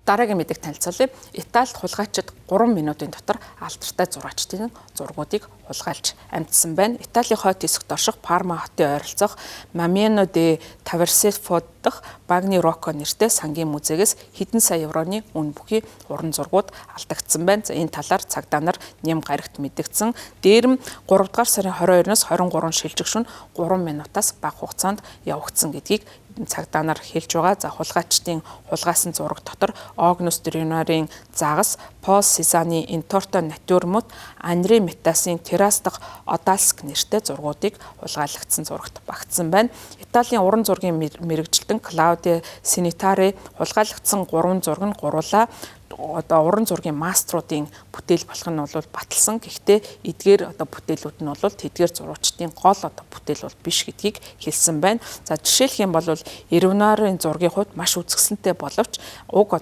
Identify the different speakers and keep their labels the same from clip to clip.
Speaker 1: Дараагийн мэдээг танилцуулъя. Италид хулгайчид 3 минутын дотор алдартай зураачдын зургуудыг хулгайлж амьдсан байна. Италийн хойд хэсэгт орших Парма хотын ойролцоох Mamiano de Taversetto дахь Bagni Rocco нэртэй сангийн музейгээс хэдэн сая евроны үн бүхий уран зургууд алдагдсан байна. За энэ талаар цагдаа нар нэм гарагт мэдгдсэн. Дээрм 3 дугаар сарын 22-наас 23 шилжигшүн 3 минутаас бага хугацаанд явагдсан гэдгийг цагдаа нар хэлж байгаа. За хулгайчдын хулгайсан зураг дотор Огнус Дринарын загас, Пол Сизаны Инторто натюрмот, Анри Метасын террас дахь Одалск нэртэй зургуудыг хулгайлагдсан зурагт багтсан байна. Италийн уран зургийн мэрэгжилтэн Клаудио Синитари хулгайлагдсан 3 зураг нь гуруула уран зургийн маструудын бүтээл болох нь бол баталсан. Гэхдээ эдгээр бүтээлүүд нь бол тэдгээр зурагчдын гол бүтээл бол биш гэдгийг хэлсэн байна. За жишээлх юм бол Ирвинарын зургийн хувьд маш үзэсгэлэнтэй боловч уг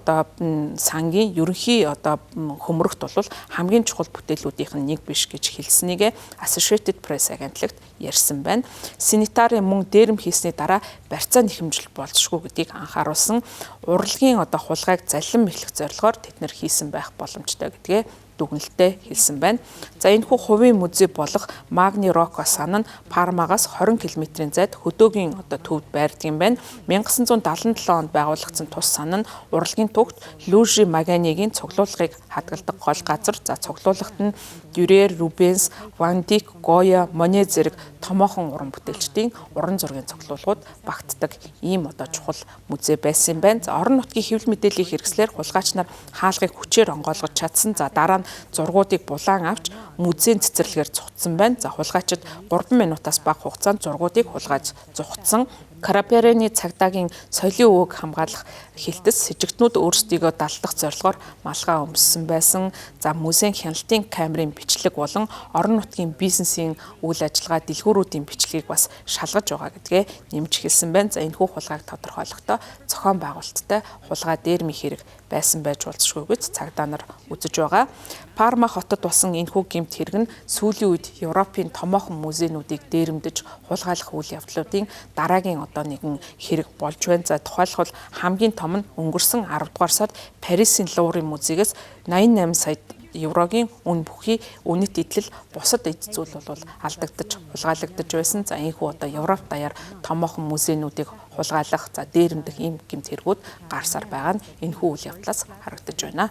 Speaker 1: сангийн ерөнхий хөмрөгт бол хамгийн чухал бүтээлүүдийн нэг биш гэж хэлснийг Associated Press агентлагт ярьсан байна. Синитарын мөн дээрэм хийсний дараа барьцаа нэхэмжил болзошгүй гэдгийг анхааруулсан. Урлагийн хулгайг заллин мэхлэх зорилгоор тэд нэр хийсэн байх боломжтой гэдгээ дүгнэлтэд хэлсэн байна. За энэхүү хувийн музей болох Magni Rocco сан нь Пармагаас 20 км-ийн зайд хөдөөгийн төвд байрдаг юм байна. 1977 онд байгуулагдсан тус сан нь урлагийн төвд Luigi Maganiгийн цуглуулгыг хадгалдаг гол газар. За цуглуулгад нь Дюрер, Рубенс, Ван Дик, Гоя, Моне зэрэг томоохон уран бүтээлчдийн уран зургийн цуглуулгууд багтдаг ийм чухал музей байсан юм байна. За орон нутгийн хэвлэл мэдээллийн хэрэгслэр хулгайч нар хаалгыг хүчээр онгойлгож чадсан. За дараа нь зургуудыг булаан авч музейн цэцэрлэгээр зугтсан байна. За хулгайчид 3 минутаас бага хугацаанд зургуудыг хулгайж зугтсан. Караперены цагдаагийн соёлын өвөг хамгаалах хэлтэс сэжигтнүүд өөрсдийгөө далдах зорилгоор малгай өмссөн байсан. За музейн хяналтын камерын бичлэг болон орон нутгийн бизнесийн үйл ажиллагаа дэлгүүрүүдийн бичлэгийг бас шалгаж байгаа гэдгээ нэмж хэлсэн байна. За энэхүү хулгайг тодорхойлохдоо зохион байгуулалттай хулгай дээрми хэрэг байсан байж болзошгүйгүйц цагдаа нар үзэж байгаа. Парма хотод болсон энэхүү гэмт хэрэг нь сүүлийн үед Европын томоохон музейнуудыг дээрэмдэж хулгайлах үйл явдлуудын дараагийн нэгэн хэрэг болж байна. За тухайлбал хамгийн том нь өнгөрсөн 10 дугаар сард Парисын Луврын музейгээс 88 сая еврогийн үн бүхий үнэт идэл бусад эд зүйл бол алдагдаж хулгайлагдаж байсан. За энэхүү Европ даяар томоохон музейнуудыг хулгайлах, за дээрэмдэх ийм гэмт хэрэгүүд гарсаар байгаа нь энэхүү үйл явдлаас харагдаж байна.